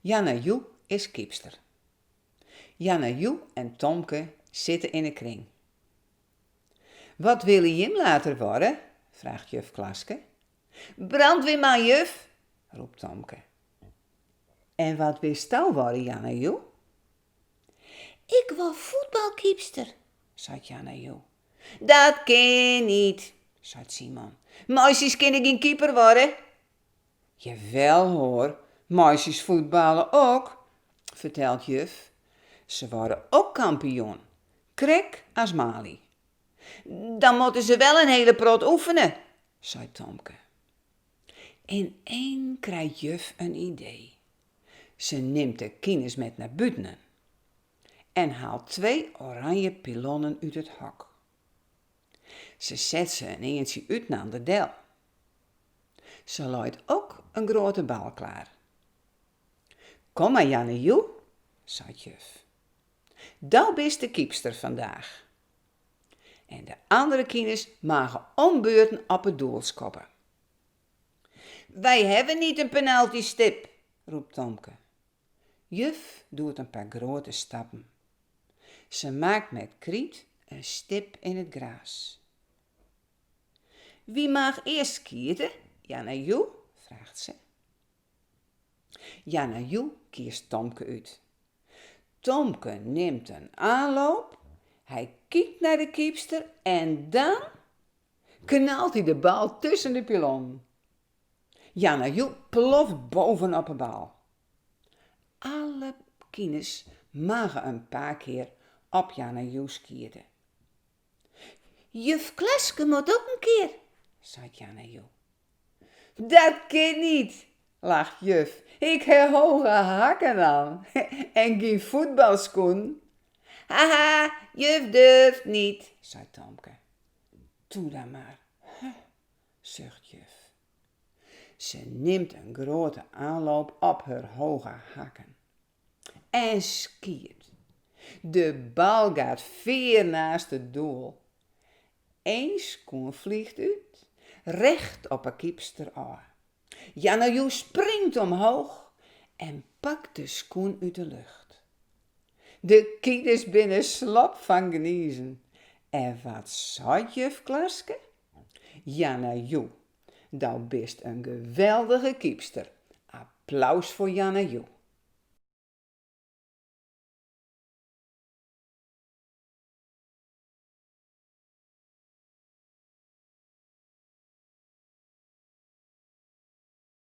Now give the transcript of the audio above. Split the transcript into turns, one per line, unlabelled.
Janne Joe is kiepster. Janne Joe en Tomke zitten in een kring. Wat wil je later worden? Vraagt juf Klaske. Brandweerman, juf, roept Tomke. En wat wist jou worden, Janne Joe?
Ik wil voetbalkiepster,
zei Janne Joe. Dat kan niet, zei Simon. Meisjes kunnen geen keeper worden. Jawel hoor, meisjes voetballen ook, vertelt juf. Ze worden ook kampioen. Krek als Mali. Dan moeten ze wel een hele prot oefenen, zei Tomke. In één krijgt juf een idee. Ze neemt de kines met naar buiten en haalt 2 oranje pilonnen uit het hok. Ze zet ze een eentje uit naar de del. Ze looit ook een grote bal klaar. Kom maar, Janne Joe, zei juf. Dat bist de kiepster vandaag. En de andere kines mogen ombeurten op het doel skoppen. Wij hebben niet een penaltystip, roept Tomke. Juf doet een paar grote stappen. Ze maakt met kriet een stip in het gras. Wie mag eerst skieten? Janne Joe, vraagt ze. Janne Joe kiest Tomke uit. Tomke neemt een aanloop. Hij kijkt naar de kiepster en dan knalt hij de bal tussen de pilonnen. Janne Joe ploft bovenop de bal. Alle kines mogen een paar keer op Janne Joe skieten.
Juf Klaske moet ook een keer,
zei Janne Joe. Dat kan niet, lacht juf. Ik heb hoge hakken aan en geen voetbalschoen. Haha, juf durft niet, zei Tomke. Doe dan maar, zucht juf. Ze neemt een grote aanloop op haar hoge hakken en skiert. De bal gaat ver naast het doel. 1 schoen vliegt uit, recht op een kiepster aan. Janne Joe springt omhoog en pakt de schoen uit de lucht. De kieders binnen slap van geniezen. En wat zei juf Klaske? Janne Joe, dat bist een geweldige kiepster. Applaus voor Janne Joe.